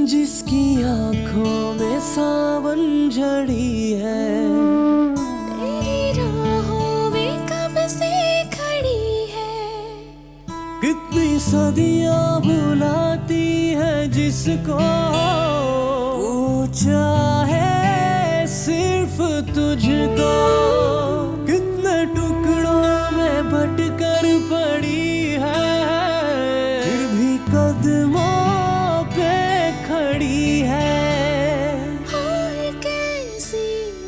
जिसकी आंखों में सावन झड़ी है, तेरी राहों में कब से खड़ी है। कितनी सदियां बुलाती है जिसको, पूछा है सिर्फ तुझको। कितने टुकड़ों में बटकर पड़ी है, फिर भी कदमों पे खड़ी है। हाय कैसी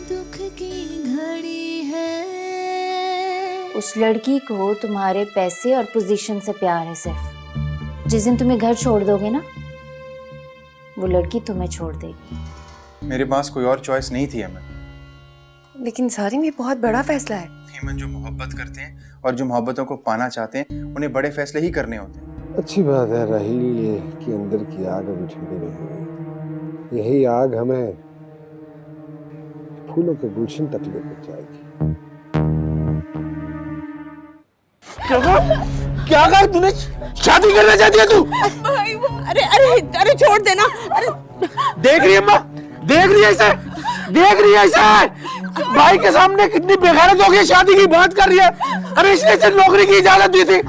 दुख की घड़ी है। उस लड़की को तुम्हारे पैसे और पोजीशन से प्यार है सिर्फ। जिस दिन तुम्हें घर छोड़ दोगे ना, वो लड़की तुम्हें छोड़ देगी। मेरे पास कोई और चॉइस नहीं थी हेमन। लेकिन सारिम, ये बहुत बड़ा फैसला है। हेमन जो मोहब्बत करते हैं और जो मोहब्बतों को पाना चाहते हैं, उन्हें बड़े फैसले ही करने होते हैं। अच्छी बात है राहील कि अंदर की आग अभी ठंडी नहीं हुई। यही आग हमें फूलों के गुलशन तक लेकर जाएगी। क्या कहा तूने? शादी करना चाहती है तू? भाई वो अरे अरे अरे छोड़ देना। अरे देख रही है अम्मा, देख रही है इसे, देख रही है इसे। भाई के सामने कितनी बेगैरत हो गई, शादी की बात कर रही है। अरे इसने इसे नौकरी की इजाजत दी थी।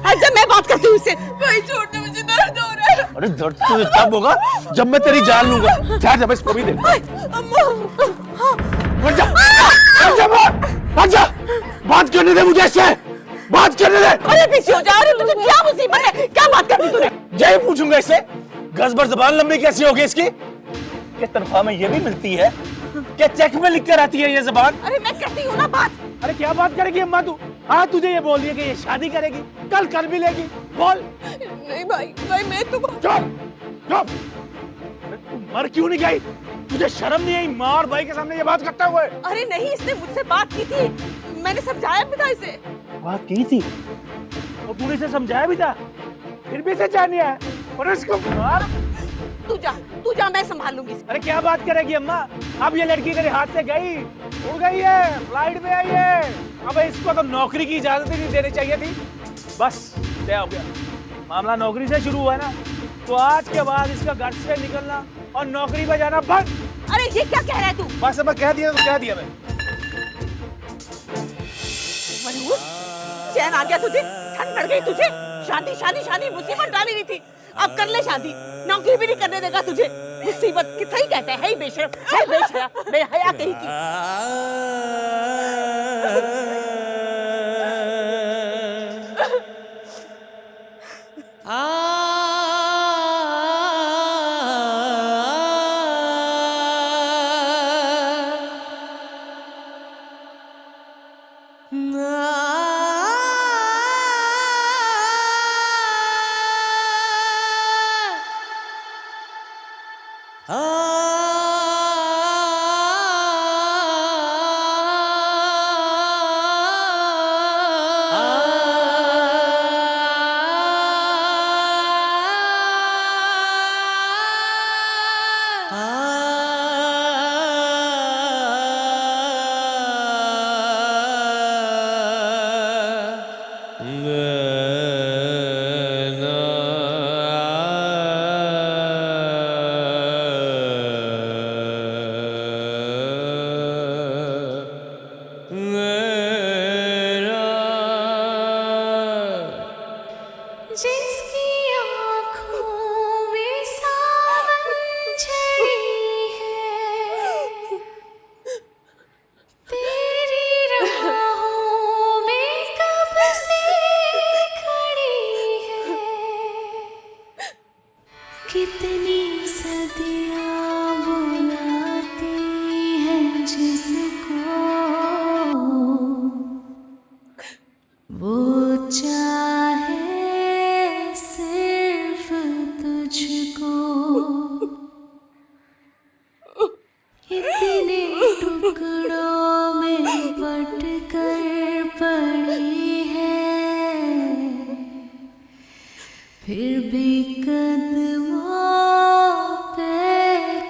अच्छा मैं बात करती हूँ उससे। भाई छोड़ दे, मुझे दर्द हो रहा है। अरे दर्द तुझे तब होगा जब मैं तेरी जान लूंगा। जा जा, बस पभी दे। मर जा, मर जा, मर जा। बात करने दे मुझे इससे, बात करने दे। अरे पीछे हो जा। अरे तुझे क्या मुसीबत है? क्या बात करनी तूने? यही पूछूंगा इससे, गजबर जबान लंबी कैसी होगी इसकी? कि तनख्वाह में ये भी मिलती है, क्या चेक में लिख कर आती है ये जबान? अरे मैं करती हूँ ना बात। अरे क्या बात करेगी अम्मा तू? हाँ तुझे ये बोल दिया कि ये शादी करेगी, कल कर भी लेगी। बोल। नहीं भाई, भाई मैं तो चुप चुप। तू मर क्यों नहीं गई? तुझे शर्म नहीं आई माँ और भाई के सामने ये बात करता हुआ? अरे नहीं, इसने मुझसे बात की थी, मैंने समझाया भी था इसे। बात की थी और तूने इसे समझाया भी था, फिर भी इसे जाने आया और इसको मार। तू जा, मैं संभाल लूंगी। अरे क्या बात करेगी अम्मा? अब ये लड़की तेरे हाथ से गई, उड़ गई है, फ्लाइट में आई है। अब इसको तो नौकरी की इजाजत ही नहीं देनी चाहिए थी। बस तय हो गया मामला, नौकरी से शुरू हुआ है ना, तो आज के बाद इसका घर से निकलना और नौकरी पे जाना बंद। अरे ये क्या कह रहा है तू? बस अब कह दिया तो कह दिया मैं। मनहूस, चैन आ गया तुझे? ठंड पड़ गई तुझे? शादी शादी शादी मुसीबत डाली हुई थी, अब कर ले शादी। नौकरी भी नहीं करने देगा तुझे। मुसीबत किस ही कहते हैं, बेशरम, है बेशरम, बेहया कहीं की। कितनी सदियां बुलाती हैं जिसको, वो चाहे सिर्फ तुझको। इतने टुकड़ों में बटकर पड़ी है, फिर भी कदमों पे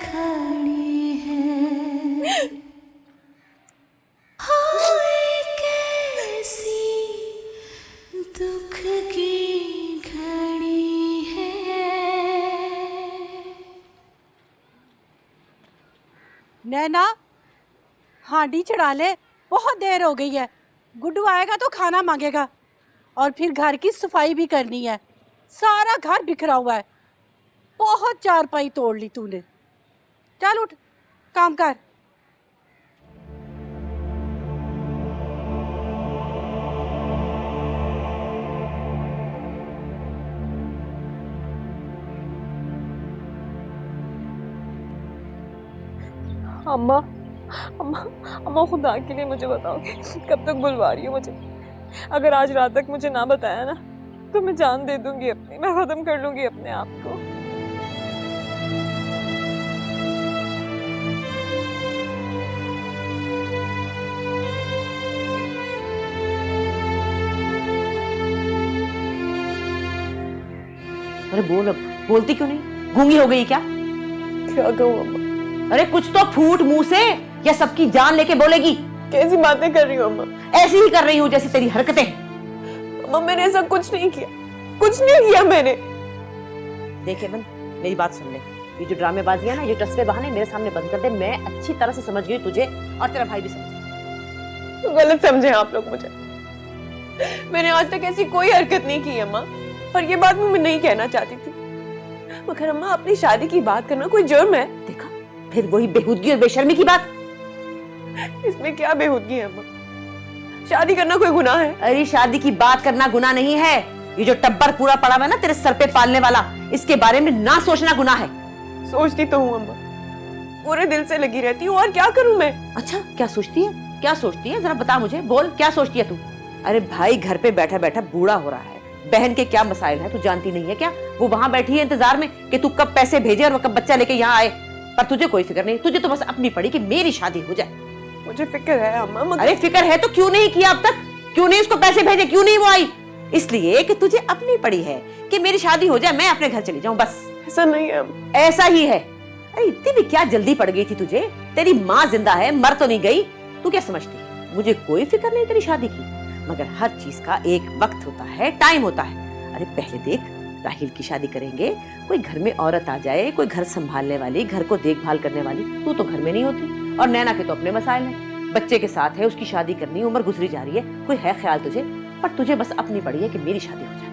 खड़ी है। हाय कैसी दुख की घड़ी है। नैना हांडी चढ़ा ले, बहुत देर हो गई है। गुड्डू आएगा तो खाना मांगेगा और फिर घर की सफाई भी करनी है। सारा घर बिखरा हुआ है। बहुत चारपाई तोड़ ली तूने। चल उठ, काम कर। अम्मा अम्मा अम्मा, खुदा के लिए मुझे बताओगे कब तक बुलवा रही हो मुझे? अगर आज रात तक मुझे ना बताया ना तो मैं जान दे दूंगी अपनी, मैं खत्म कर लूंगी अपने आप को। अरे बोल, अब बोलती क्यों नहीं? गूंगी हो गई क्या? क्या कहूँ अम्मा? अरे कुछ तो फूट मुंह से, या सबकी जान लेके बोलेगी? कैसी बातें कर रही हो अम्मा? ऐसी ही कर रही हूँ जैसी तेरी हरकतें। अम्मा मैंने ऐसा कुछ नहीं किया, कुछ नहीं किया मैंने। देखे मन, मेरी बात सुन ले। ये जो ड्रामेबाजी है ना, ये टसवे बहाने मेरे सामने बंद कर दे। मैं अच्छी तरह से समझ गई तुझे, और तेरा भाई भी समझ। गलत समझे आप लोग मुझे। मैंने आज तक ऐसी कोई हरकत नहीं की अम्मा, और ये बात मैं नहीं कहना चाहती थी। मगर अम्मा, अपनी शादी की बात करना कोई जुर्म है? देखा, फिर वही बेहूदगी और बेशर्मी की बात। इसमें क्या बेहूदगी है अम्मा? शादी करना कोई गुनाह है? अरे शादी की बात करना गुनाह नहीं है। ये जो टब्बर पूरा पड़ा हुआ है ना तेरे सर पे पालने वाला, इसके बारे में ना सोचना गुनाह है। सोचती तो हूँ अम्मा, पूरे दिल से लगी रहती हूँ, और क्या करूँ मैं? अच्छा, क्या सोचती है? क्या सोचती है? जरा बता मुझे, बोल क्या सोचती है तू? अरे भाई घर पे बैठा बैठा बूढ़ा हो रहा है, बहन के क्या मसाइल है तू जानती नहीं है क्या? वो वहां बैठी है इंतजार में कि तू कब पैसे भेजे और वो कब बच्चा लेके यहाँ आए, पर तुझे कोई फिक्र नहीं। तुझे तो बस अपनी पड़ी कि मेरी शादी हो जाए। मुझे फिक्र है अम्मा, मगर अरे फिक्र है तो क्यों नहीं किया अब तक? क्यों नहीं उसको पैसे भेजे? क्यों नहीं वो आई? इसलिए कि तुझे अपनी पड़ी है कि मेरी शादी हो जाए, मैं अपने घर चली जाऊं, बस। ऐसा नहीं है अम्मा। ऐसा ही है। अरे इतनी भी क्या जल्दी पड़ गई थी तुझे? तेरी माँ जिंदा है, मर तो नहीं गई। तू क्या समझती मुझे कोई फिक्र नहीं तेरी शादी की? मगर हर चीज का एक वक्त होता है, टाइम होता है। अरे पहले देख, राहिल की शादी करेंगे, कोई घर में औरत आ जाए, कोई घर संभालने वाली, घर को देखभाल करने वाली। तू तो घर में नहीं होती, और नैना के तो अपने मसाइल हैं, बच्चे के साथ है, उसकी शादी करनी, उम्र गुजरी जा रही है, कोई है ख्याल तुझे? पर तुझे बस अपनी पड़ी है कि मेरी शादी हो जाए।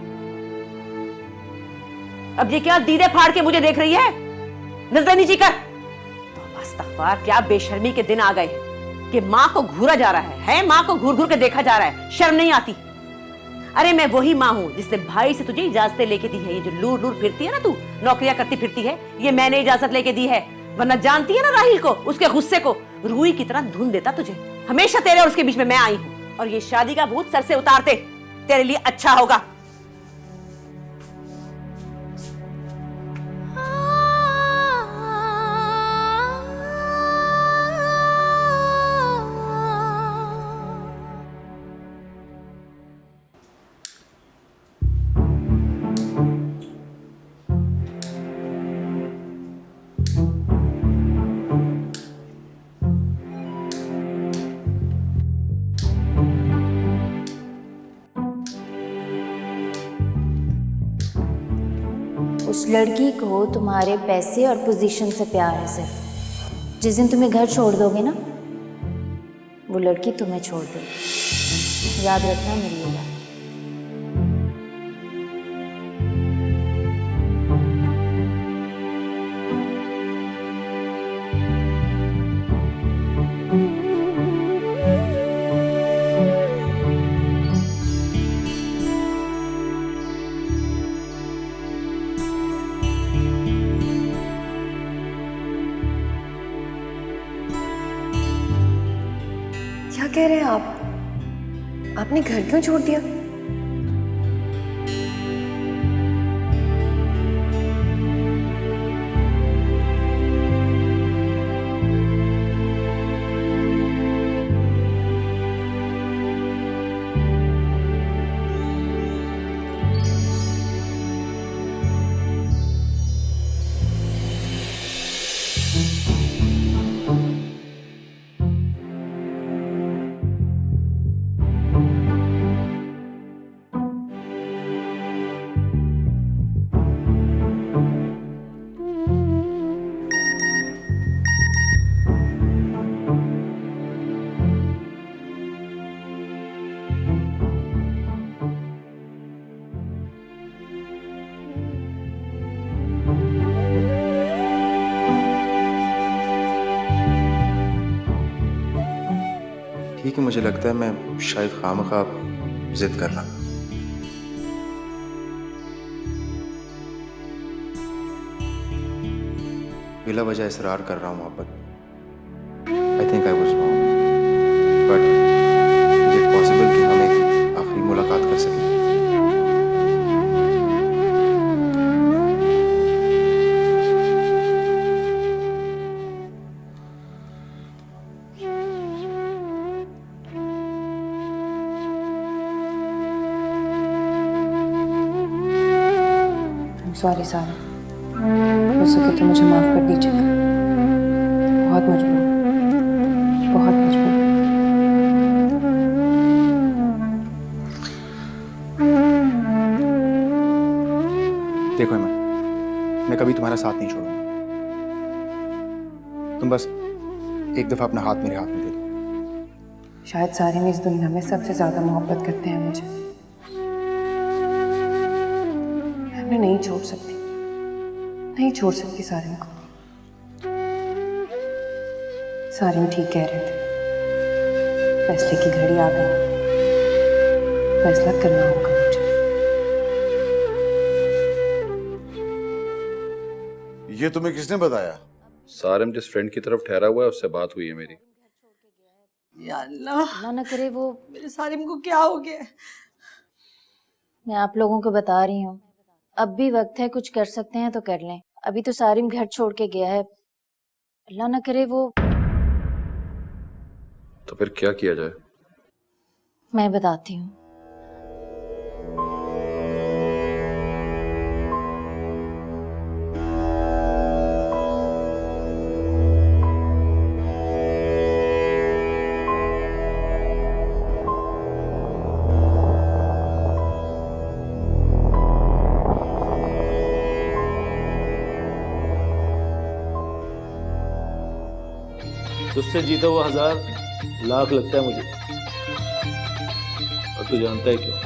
अब ये क्या दीदे फाड़ के मुझे देख रही है? नजर नीची कर। तो अस्तगफार, क्या बेशर्मी के दिन आ गए हैं कि माँ को घूरा जा रहा है, माँ को घूर घूर के देखा जा रहा है। शर्म नहीं आती? अरे मैं वही माँ हूँ जिसने भाई से तुझे इजाजतें लेके दी है। ये जो लूर लूर फिरती है ना, तू नौकरियां करती फिरती है, ये मैंने इजाजत लेके दी है। वरना जानती है ना राहिल को, उसके गुस्से को, रूई की तरह धुन देता तुझे। हमेशा तेरे और उसके बीच में मैं आई हूँ, और ये शादी का भूत सर से उतारते तेरे लिए अच्छा होगा। उस लड़की को तुम्हारे पैसे और पोजीशन से प्यार है सिर्फ। जिस दिन तुम्हें घर छोड़ दोगे ना, वो लड़की तुम्हें छोड़ देगी। याद रखना मेरी ये बात। क्या कह रहे हैं आप? आपने घर क्यों छोड़ दिया? कि मुझे लगता है मैं शायद खामखा जिद कर रहा हूं। बिला वजह इसरार कर रहा हूं मोहब्बत। I think I was wrong, but is it possible कि हम एक आखिरी मुलाकात कर सकें? सॉरी सारा, हो सके तो मुझे माफ कर दीजिएगा। बहुत मजबूर, बहुत मजबूर। देखो इमन, मैं कभी तुम्हारा साथ नहीं छोड़ूंगा। तुम बस एक दफा अपना हाथ मेरे हाथ में दे दो। शायद सारे में इस दुनिया में सबसे ज्यादा मोहब्बत करते हैं मुझे। मैं नहीं छोड़ सकती, नहीं छोड़ सकती सारिम को। सारिम ठीक कह रहे थे, फैसले की घड़ी आ गई। फैसला करना होगा मुझे। ये तुम्हें किसने बताया? सारिम जिस फ्रेंड की तरफ ठहरा हुआ है उससे बात हुई है मेरी। या अल्लाह, अल्लाह ना करे वो। मेरे सारिम को क्या हो गया? मैं आप लोगों को बता रही हूँ, अब भी वक्त है, कुछ कर सकते हैं तो कर लें। अभी तो सारिम घर छोड़ के गया है, अल्लाह ना करे वो। तो फिर क्या किया जाए? मैं बताती हूँ। तुझसे जीता हुआ 1000 लाख लगता है मुझे, और तू जानता है क्यों?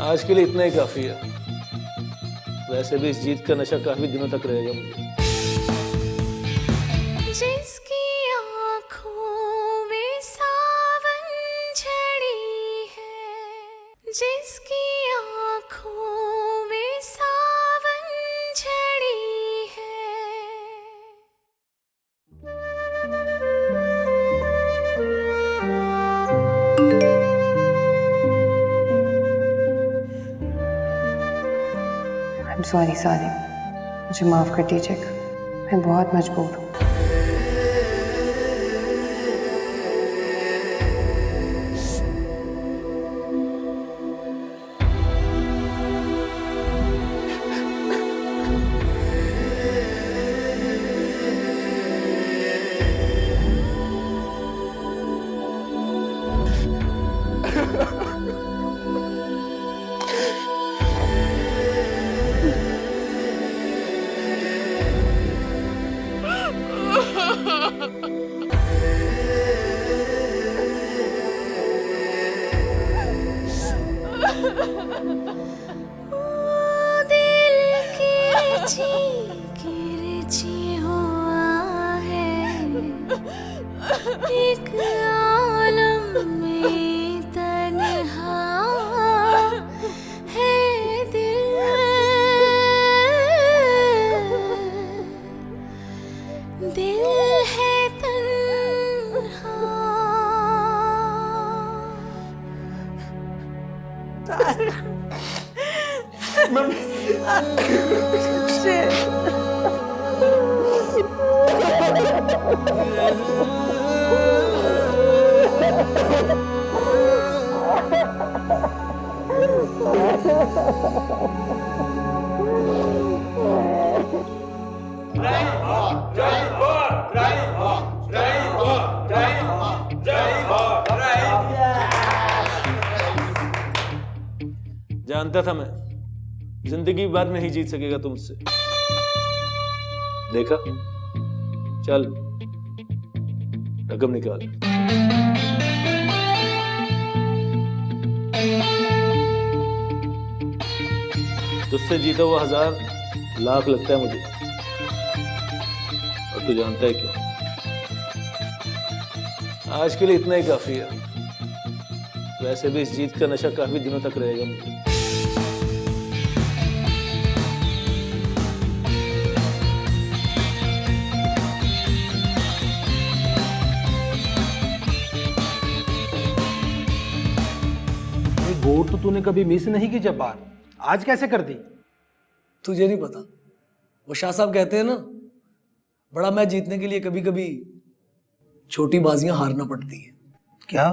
आज के लिए इतना ही काफी है। वैसे भी इस जीत का नशा काफी दिनों तक रहेगा मुझे। जिसकी आँखों में सावन झड़ी है, जिसकी आँखों में सावन झड़ी है। I'm sorry सारिम, मुझे माफ कर दीजिएगा। मैं बहुत मजबूर हूँ। दिल की किरची हुआ है, एक आलम में तन्हा है दिल। दिल है तन्हा। जानता था मैं, जिंदगी भर नहीं जीत सकेगा तुमसे। देखा, चल रकम निकाल। तुझसे जीता हुआ 1000 लाख लगता है मुझे, और तू जानता है क्यों? आज के लिए इतना ही काफी है। वैसे भी इस जीत का नशा काफी दिनों तक रहेगा मुझे। वोट तो तूने कभी मिस नहीं की जब्बार, आज कैसे कर दी? तुझे नहीं पता, वो शाह साहब कहते हैं ना, बड़ा मैच जीतने के लिए कभी कभी छोटी बाजियां हारना पड़ती है। क्या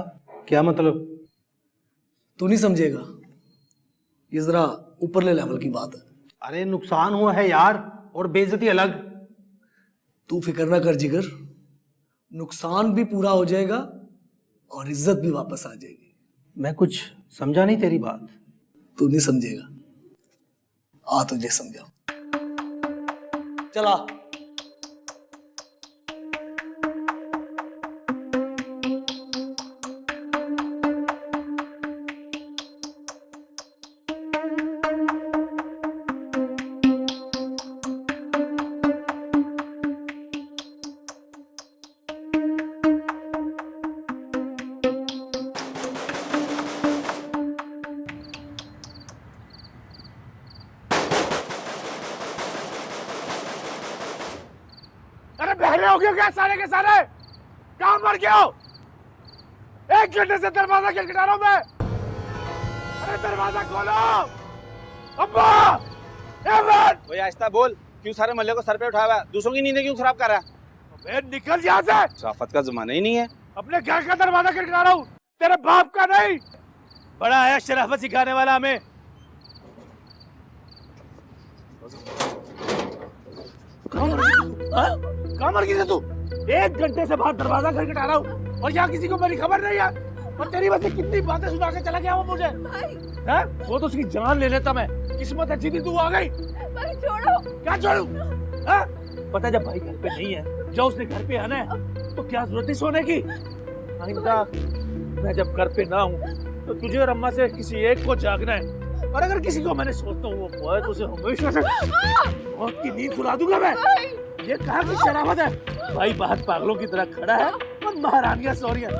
क्या मतलब? तू नहीं समझेगा, ये जरा ऊपरले लेवल की बात है। अरे नुकसान हुआ है यार, और बेइज्जती अलग। तू फिक्र ना कर जिगर, नुकसान भी पूरा हो जाएगा और इज्जत भी वापस आ जाएगी। मैं कुछ समझा नहीं तेरी बात। तू नहीं समझेगा, आ तुझे समझा। चला। अरे बहरे हो गए क्या सारे के सारे? कहाँ मर गए हो? 1 घंटे से दरवाजा खटखटा रहा हूं मैं। अरे दरवाजा खोलो। अब्बा! एमन! ओए आहिस्ता बोल, क्यों सारे मल्ले को सर पे उठाया हुआ है? दूसरों की नींदें क्यों खराब कर रहा है? अबे निकल यहाँ से। शराफत का जमाना ही नहीं है। अपने घर का दरवाजा खटखटा रहा हूँ, तेरे बाप का नहीं। बड़ा आया शराफत सिखाने वाला हमें। कहाँ मर गई तू? 1 घंटे से बाहर दरवाजा खटखटा रहा हूँ और यहाँ किसी को मेरी खबर नहीं है। और तेरी वजह से कितनी बातें सुना के चला गया वो मुझे। हैं? वो तो उसकी जान ले लेता मैं। किस्मत अच्छी थी, तू आ गई। भाई छोड़ो। क्या छोड़ू? पता है जब भाई घर पे नहीं है, जब उसने घर पे आना है, तो क्या जरूरत है सोने की? आइंदा मैं जब घर पे ना हूँ तो तुझे और अम्मा से किसी एक को जागना है। और अगर किसी को मैंने सोचता हूँ वो बोए तो उसे हमेशा से मौत की नींद सुला दूंगा मैं। ये कहाँ की शराफत है? भाई बाहर पागलों की तरह खड़ा है और महारानियां सो रही हैं।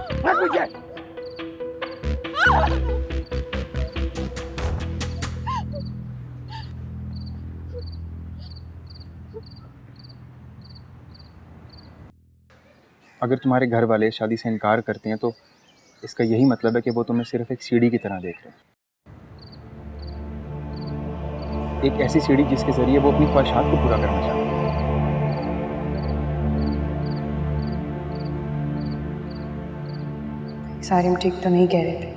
अगर तुम्हारे घर वाले शादी से इनकार करते हैं तो इसका यही मतलब है कि वो तुम्हें सिर्फ एक सीढ़ी की तरह देख रहे हैं। एक ऐसी सीढ़ी जिसके जरिए वो अपनी ख्वाहिशात को पूरा करना चाहते हैं। सारिम ठीक तो नहीं कह रहे थे।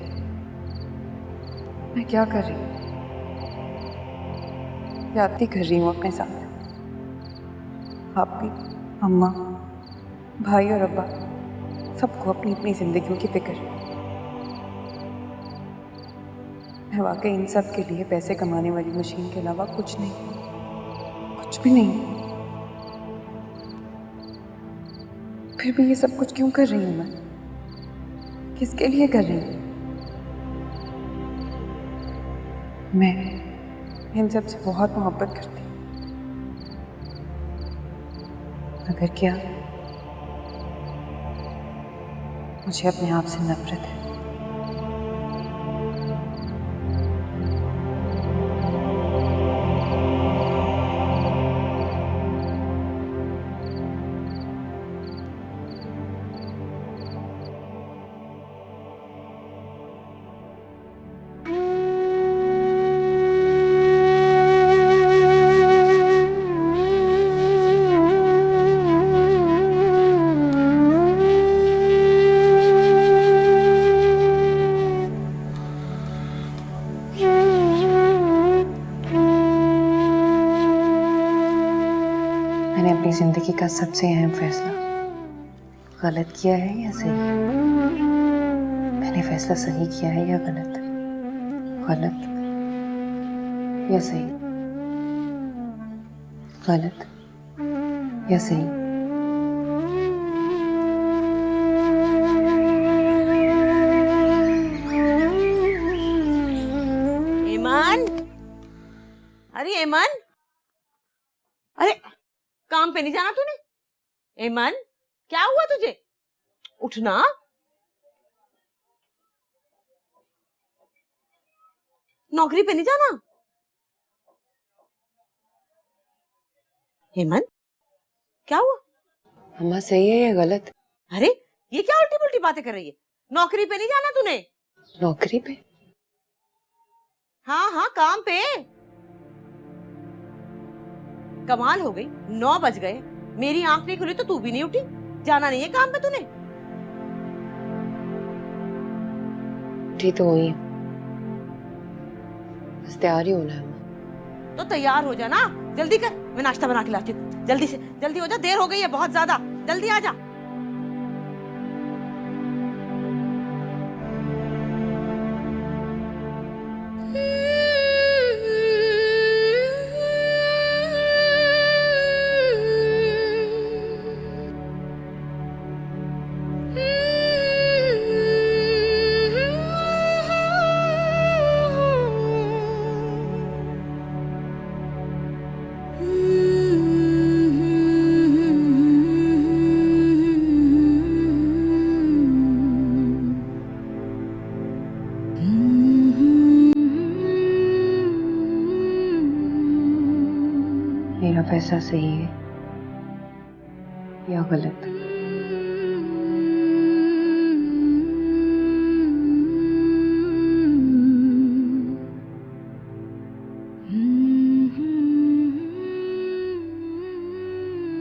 मैं क्या कर रही हूँ? याद कर रही हूँ अपने साथ। आप भी, अम्मा, भाई और अब्बा, सबको अपनी अपनी जिंदगियों की फिक्र है। मैं वाकई इन सब के लिए पैसे कमाने वाली मशीन के अलावा कुछ नहीं, कुछ भी नहीं। फिर भी ये सब कुछ क्यों कर रही हूँ मैं? किसके लिए कर रही हूँ? मैं इन सब से बहुत मोहब्बत करती हूँ, मगर क्या मुझे अपने आप से नफरत है। मैंने अपनी जिंदगी का सबसे अहम फैसला गलत किया है या सही? मैंने फैसला सही किया है या गलत? गलत या सही? गलत या सही? ईमान, अरे ईमान, अरे काम पे नहीं जाना तूने? ईमान, क्या हुआ तुझे? उठना, नौकरी पे नहीं जाना? हेमंत, क्या हुआ? अम्मा सही है या गलत? अरे ये क्या उल्टी पुल्टी बातें कर रही है? नौकरी पे नहीं जाना तूने? नौकरी पे? हाँ हाँ, काम पे। कमाल हो गई, 9 बज गए, मेरी आंख नहीं खुली तो तू भी नहीं उठी। जाना नहीं है काम पे तूने? उठी तो हुई, बस तैयार ही होना है अम्मा। तो तैयार हो जा ना, जल्दी कर, मैं नाश्ता बना के लाती हूँ। जल्दी से जल्दी हो जा, देर हो गई है बहुत ज्यादा, जल्दी आ जा। मेरा फैसला सही है या गलत?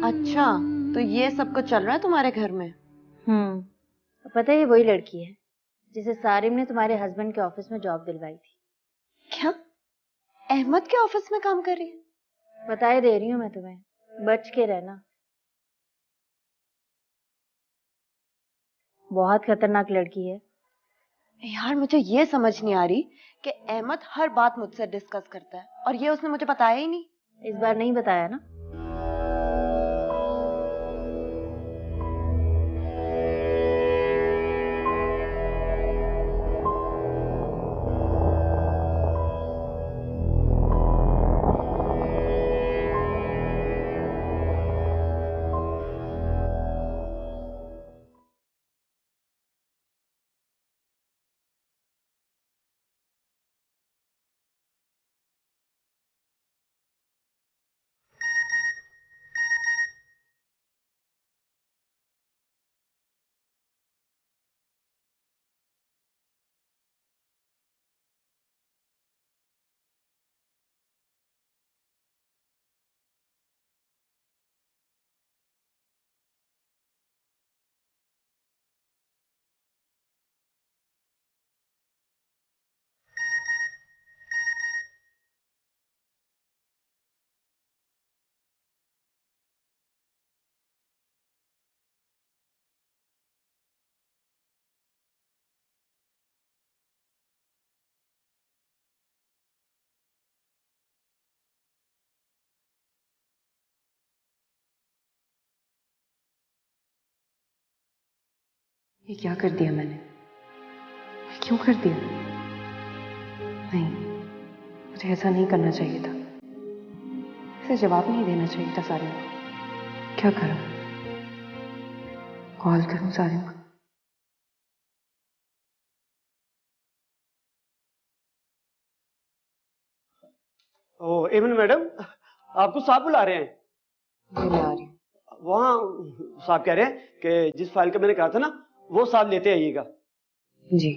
अच्छा, तो ये सब कुछ चल रहा है तुम्हारे घर में? पता है ये वही लड़की है जिसे सारिम ने तुम्हारे हस्बैंड के ऑफिस में जॉब दिलवाई थी। क्या अहमद के ऑफिस में काम कर रही है? बता ही दे रही हूँ मैं तुम्हें, बच के रहना। बहुत खतरनाक लड़की है। यार मुझे ये समझ नहीं आ रही कि अहमद हर बात मुझसे डिस्कस करता है और ये उसने मुझे बताया ही नहीं। इस बार नहीं बताया ना? ये क्या कर दिया मैंने? क्यों कर दिया? नहीं, मुझे ऐसा नहीं करना चाहिए था। इसे जवाब नहीं देना चाहिए था सारिम को। क्या करूं? कॉल करूं सारिम को? ओ एमन मैडम, आपको साहब बुला रहे हैं। मैं आ रही हूँ। वहाँ साहब कह रहे हैं कि जिस फाइल का मैंने कहा था ना, वो साहब लेते आइएगा। जी।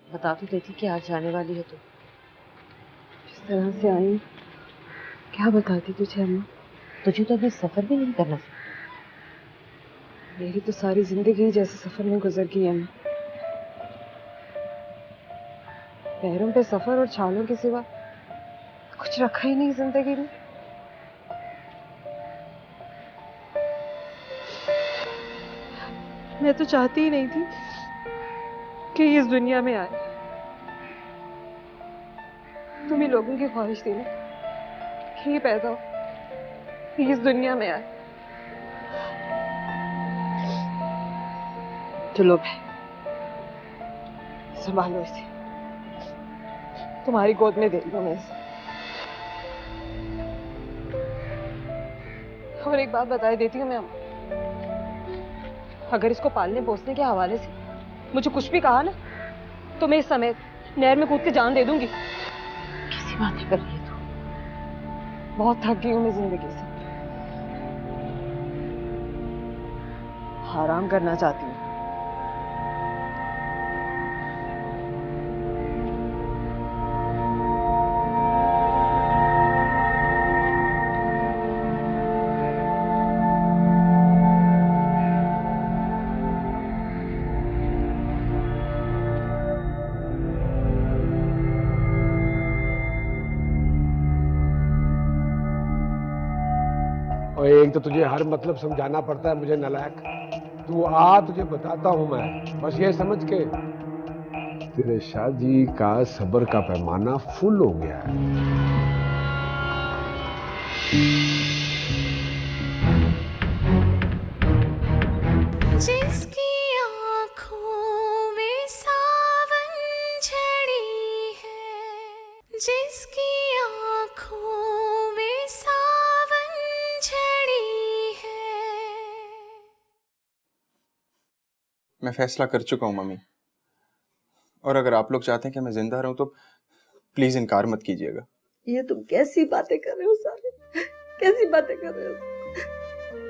बता तो देती कि आज जाने वाली है तो। जिस तरह से आई, क्या बताती तुझे अम्मा? तुझे तो अभी सफर भी नहीं करना। मेरी तो सारी जिंदगी जैसे सफर में गुजर गई है। पैरों पे सफर और छालों के सिवा कुछ रखा ही नहीं जिंदगी में। मैं तो चाहती ही नहीं थी कि ये इस दुनिया में आए। तुम ही लोगों की ख्वाहिश थी ना कि ये पैदा हो, कि इस दुनिया में आए। चलो भाई, संभालो इसे। तुम्हारी गोद में दे रही हूँ मैं इसे। और एक बात बताए देती हूँ मैं, अगर इसको पालने पोसने के हवाले से मुझे कुछ भी कहा ना, तो मैं इस समय नहर में कूद के जान दे दूंगी। कैसी बातें कर रही है तू? बहुत थक गई हूँ मैं जिंदगी से, आराम करना चाहती हूँ। और एक तो तुझे हर मतलब समझाना पड़ता है मुझे, नालायक। तू आ, तुझे बताता हूं मैं, बस ये समझ के तेरे शादी का सब्र का पैमाना फुल हो गया है। जिसकी आँखों में सावन झड़ी है, जिसकी आँखों में सावन झड़ी है। मैं फैसला कर चुका हूँ मम्मी, और अगर आप लोग चाहते हैं कि मैं जिंदा रहूं तो प्लीज इनकार मत कीजिएगा। ये तुम कैसी बातें कर रहे हो साबिर, कैसी बातें कर रहे हो?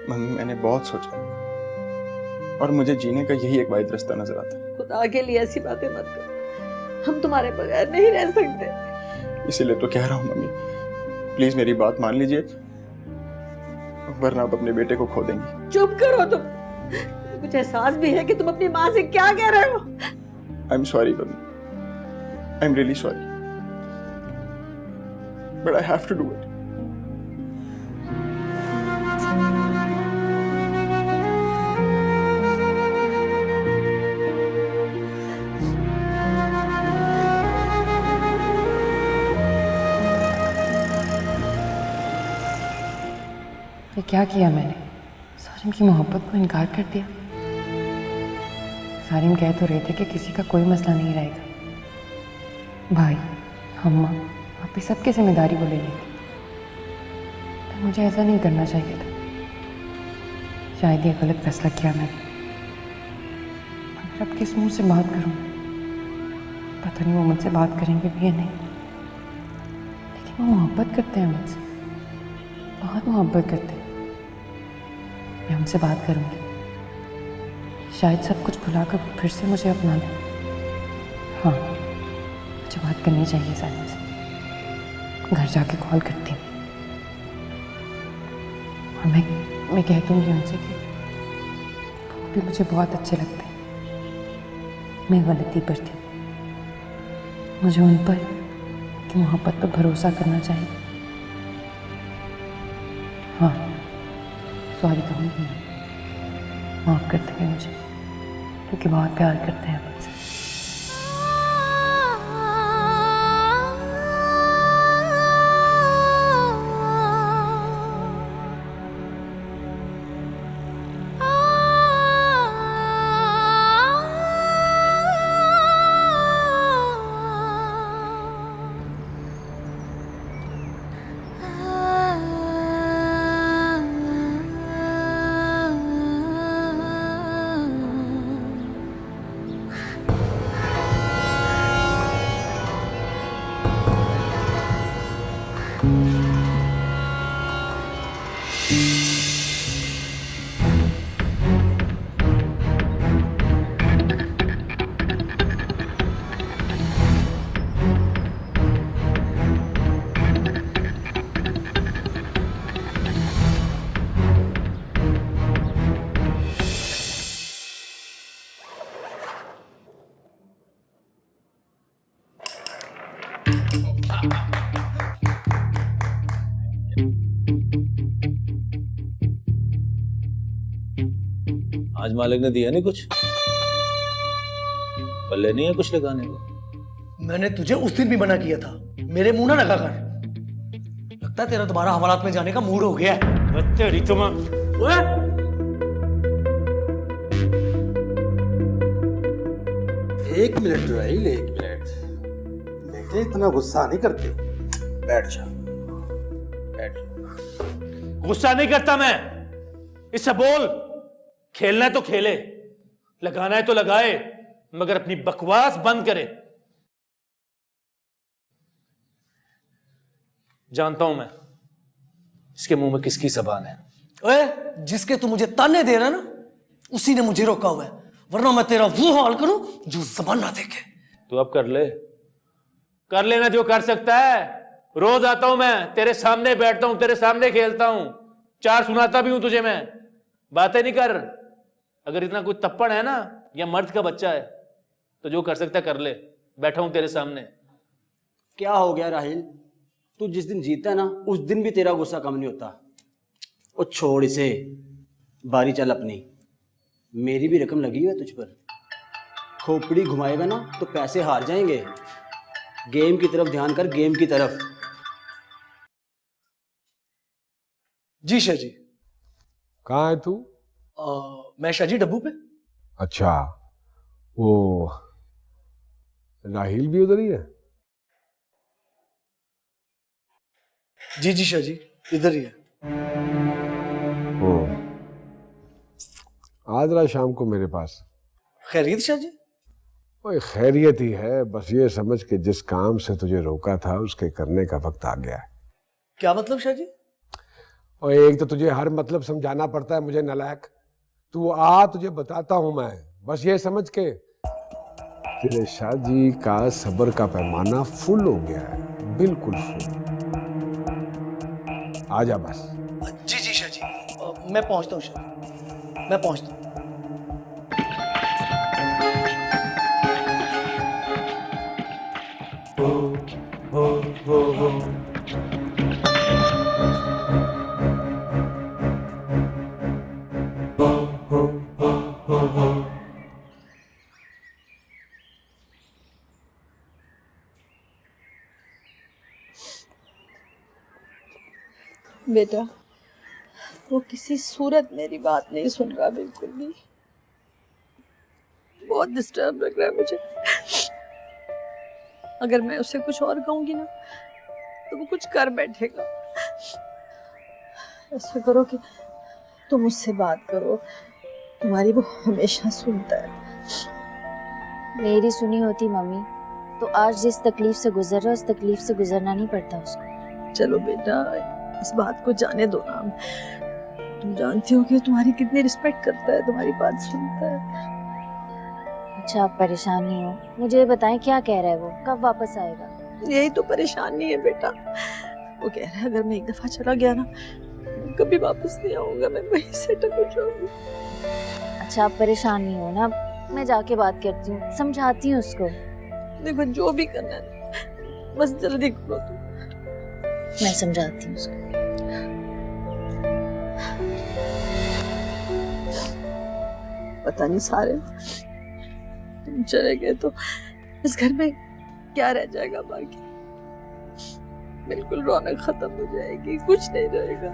मम्मी मैंने बहुत सोचा और मुझे जीने का यही एक वाहिद रास्ता नजर आता है। खुदा के लिए ऐसी बातें मत करो, हम तुम्हारे बगैर नहीं रह सकते। इसीलिए तो कह रहा हूँ मम्मी, प्लीज मेरी बात मान लीजिए, वरना आप अपने बेटे को खो देंगी। चुप करो तुम, कुछ एहसास भी है कि तुम अपनी माँ से क्या कह रहे हो? I am sorry mummy, I am really sorry, but I have to do it. ये क्या किया मैंने? सारिम की मोहब्बत को इनकार कर दिया। सारिम कह तो रहे थे कि किसी का कोई मसला नहीं रहेगा, भाई अम्मा आप सबकी जिम्मेदारी वो ले लेंगे। तो मुझे ऐसा नहीं करना चाहिए था, शायद ये गलत फैसला किया मैंने। मगर अब किस मुंह से बात करूं? पता नहीं वो मुझसे बात करेंगे भी या नहीं, लेकिन वो मोहब्बत करते हैं मुझसे, बहुत मोहब्बत करते हैं। मैं उनसे बात करूंगी, शायद सब कुछ भुलाकर वो फिर से मुझे अपना लें। हाँ मुझे बात करनी चाहिए सारिम से, घर जाके कॉल करती हूँ और मैं कह दूंगी उनसे कि वो भी मुझे बहुत अच्छे लगते हैं। मैं गलती पर थी, मुझे उन पर की मोहब्बत पर भरोसा करना चाहिए। हाँ सॉरी कहूँगी मैं, माफ़ कर देंगे मुझे, क्योंकि बहुत प्यार करते हैं मुझसे। आज मालिक ने दिया नहीं कुछ, पल्ले नहीं है कुछ लगाने को। मैंने तुझे उस दिन भी मना किया था, मेरे मुंह ना लगा कर। लगता है तेरा दोबारा हवालात में जाने का मूड हो गया है। तेरी तुम एक मिनट राइल, एक मिनट। मैं बेटे इतना गुस्सा नहीं करते। बैठ जा, बैठ जा। गुस्सा नहीं करता मैं, इससे बोल। खेलना है तो खेले, लगाना है तो लगाए, मगर अपनी बकवास बंद करे। जानता हूं मैं इसके मुंह में किसकी जबान है। ओए, जिसके तू मुझे ताने दे रहा है ना, उसी ने मुझे रोका हुआ है, वरना मैं तेरा वो हाल करूं जो जबान ना देखे। तू अब कर ले, कर लेना जो कर सकता है। रोज आता हूं मैं, तेरे सामने बैठता हूं, तेरे सामने खेलता हूं, चार सुनाता भी हूं तुझे मैं। बातें नहीं कर। अगर इतना कोई तप्पड़ है ना, या मर्द का बच्चा है, तो जो कर सकता है कर ले। बैठा हूं तेरे सामने। क्या हो गया राहिल? तू जिस दिन जीता है ना, उस दिन भी तेरा गुस्सा कम नहीं होता। ओ छोड़ इसे, बारी चल अपनी। मेरी भी रकम लगी हुई है तुझ पर। खोपड़ी घुमाएगा ना तो पैसे हार जाएंगे। गेम की तरफ ध्यान कर, गेम की तरफ। जी शाह जी। कहाँ है तू? मैं शाह जी डब्बू पे। अच्छा, वो राहिल भी उधर ही है? जी जी शाह जी, इधर ही है। ओ, आज रात शाम को मेरे पास। खैरियत शाह जी? ओए खैरियत ही है, बस ये समझ के जिस काम से तुझे रोका था उसके करने का वक्त आ गया है। क्या मतलब शाह जी? और एक तो तुझे हर मतलब समझाना पड़ता है मुझे, नलायक। तू आ, तुझे बताता हूं मैं, बस ये समझ के तेरे शाह जी का सब्र का पैमाना फुल हो गया है, बिल्कुल फुल। आजा बस। जी जी शाह जी, मैं पहुंचता हूँ शाह जी, मैं पहुंचता हूँ। बेटा, वो किसी सूरत मेरी बात नहीं सुन रहा, बिल्कुल भी। बहुत डिस्टर्ब लग रहा है मुझे। अगर मैं उसे कुछ और कहूंगी ना, तो वो कुछ कर बैठेगा। ऐसा करो कि तुम मुझसे बात करो, तुम्हारी वो हमेशा सुनता है। मेरी सुनी होती मम्मी, तो आज जिस तकलीफ से गुजर रहा है उस तकलीफ से गुजरना नहीं पड़ता उसको। चलो बेटा, इस बात को जाने दो ना। तुम जानती हो कि तुम्हारी कितनी रिस्पेक्ट करता है, तुम्हारी बात सुनता है। अच्छा, आप परेशान नहीं हो? मुझे ये बताएं क्या कह रहा है वो, कब वापस आएगा? यही तो परेशानी है बेटा। वो कह रहा है अगर मैं एक दफा चला गया ना, कभी वापस नहीं आऊंगा, मैं वहीं से टक जाऊंगी। अच्छा, आप परेशान नहीं हो ना, मैं जाके बात करती हूँ, समझाती हूँ उसको। देखो, जो भी करना है बस जल्दी करो तुम। मैं समझाती हूँ उसको। पता नहीं सारे तुम चले गए तो इस घर में क्या रह जाएगा बाकी। बिल्कुल रौनक खत्म हो जाएगी, कुछ नहीं रहेगा।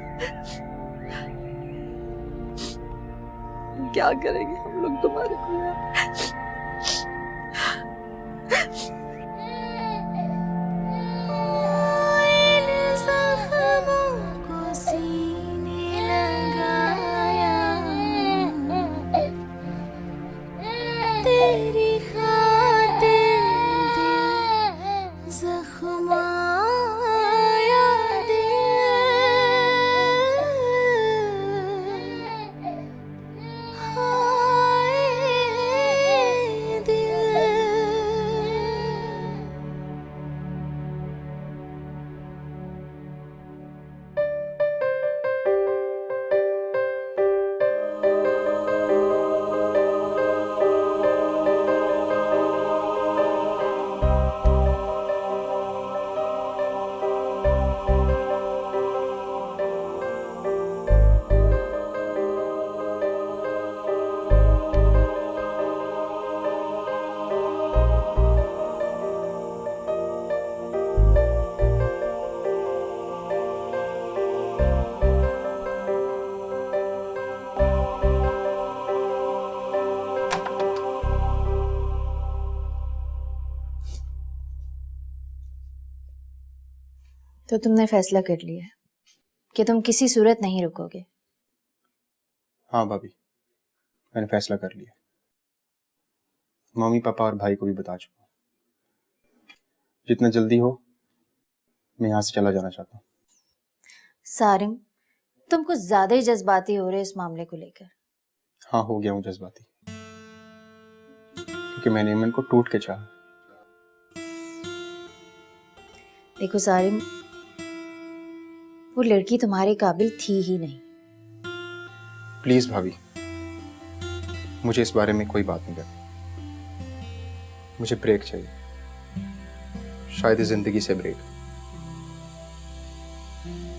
क्या करेंगे हम लोग तुम्हारे लिए? तो तुमने फैसला कर लिया है कि तुम किसी सूरत नहीं रुकोगे? हाँ भाभी, मैंने फैसला कर लिया। मम्मी पापा और भाई को भी बता चुका हूँ। जितना जल्दी हो मैं यहाँ से चला जाना चाहता हूँ। सारिम, तुम कुछ ज्यादा ही जज्बाती हो रहे इस मामले को लेकर। हाँ, हो गया हूँ जज्बाती, क्योंकि मैंने ईमन को टूट के चाहा। देखो सारिम, वो लड़की तुम्हारे काबिल थी ही नहीं। प्लीज भाभी, मुझे इस बारे में कोई बात नहीं करनी। मुझे ब्रेक चाहिए, शायद इस जिंदगी से ब्रेक।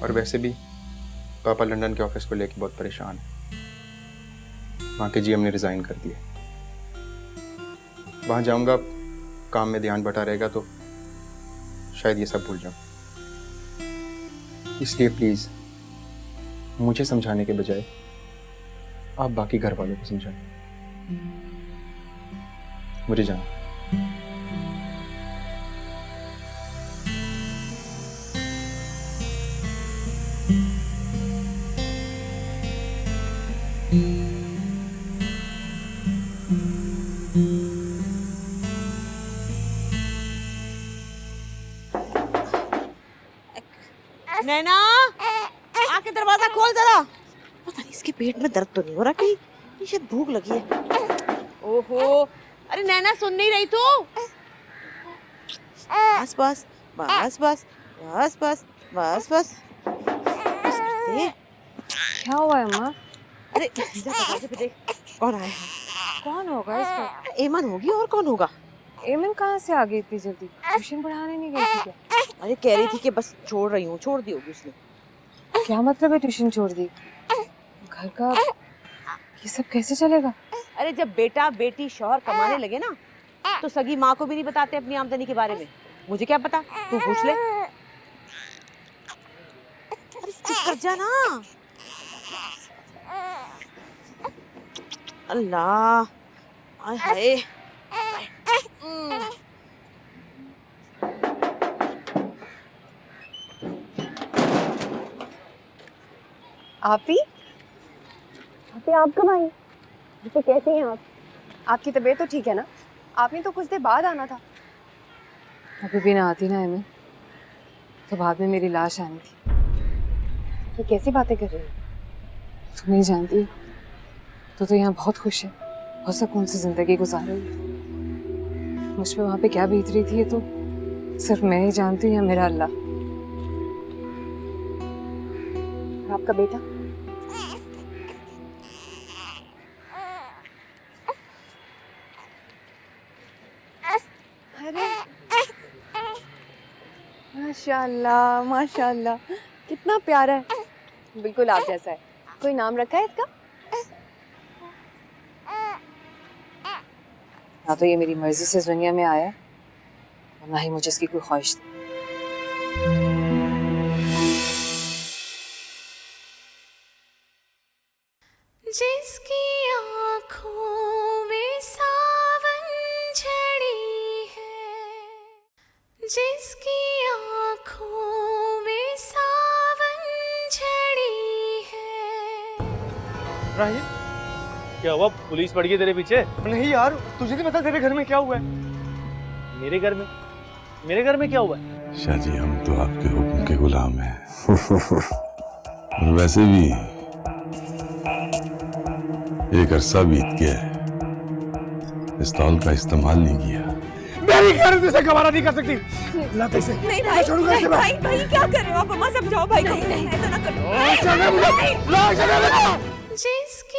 और वैसे भी पापा लंदन के ऑफिस को लेकर बहुत परेशान है। वहाँ के जीएम ने रिजाइन कर दिया। वहाँ जाऊंगा, काम में ध्यान बटा रहेगा तो शायद ये सब भूल जाऊं। इसलिए प्लीज मुझे समझाने के बजाय आप बाकी घर वालों को समझाएं। मुझे जाना। नैना, आके दरवाजा खोल जरा। पता नहीं इसके पेट में दर्द तो नहीं हो रहा, कहीं शायद भूख लगी है। ओहो, अरे नैना सुन नहीं रही तू? बस बस बस बस बस बस बस बस। क्या हुआ है अम्मा? अरे दरवाजे पे देख, कौन आया है? कौन होगा इसका? एमन होगी, और कौन होगा? एमन कहाँ से आ गई इतनी जल्दी? ट्यूशन पढ़ाने नहीं गई थी क्या? अरे कह रही थी कि बस छोड़ रही हूँ, छोड़ दी होगी उसने। क्या मतलब है ट्यूशन छोड़ दी? घर का ये सब कैसे चलेगा? अरे जब बेटा बेटी शौहर कमाने लगे ना, तो सगी माँ को भी नहीं बताते अपनी आमदनी के बारे में। मुझे क्या पता, तू पूछ ले। अरे चुप कर जा ना। अल्लाह, हाय हाय। आपी आप कब आई? तो कैसे हैं आप? आपकी तबीयत तो ठीक है ना? आपने तो कुछ देर बाद आना था। अभी भी ना आती ना एमन, तो बाद में मेरी लाश आनी थी। ये कैसी बातें कर रही हो? तुम नहीं जानती, तो यहाँ बहुत खुश है, बहुत सुकून से जिंदगी गुजार रही है। मुझ पे वहाँ पे क्या बीत रही थी ये तो सिर्फ मैं ही जानती हूँ या मेरा अल्लाह। आपका बेटा? अरे माशाल्लाह माशाल्लाह, कितना प्यारा है, बिल्कुल आप जैसा है। कोई नाम रखा है इसका? ना तो ये मेरी मर्जी से इस दुनिया में आया और ना ही मुझे इसकी कोई ख्वाहिश थी। जिसकी आँखों में सावन झड़ी है, जिसकी आँखों में सावन झड़ी है। राहिल, क्या हुआ? पुलिस पड़ गई तेरे पीछे? नहीं यार, तुझे नहीं पता तेरे घर में क्या हुआ है? मेरे घर में? मेरे घर में क्या हुआ है? शाहजी, हम तो आपके हुक्म के गुलाम हैं। और वैसे भी एक अरसा बीत गया है, पिस्तौल का इस्तेमाल नहीं किया। मेरी खैर इसे गवारा नहीं कर सकती। लाते इसे। नहीं भाई, छोड़ूंगा इसे। भाई भाई क्या कर रहे हो आप? अम्मा समझाओ भाई को। ऐसा ना करो। जिसकी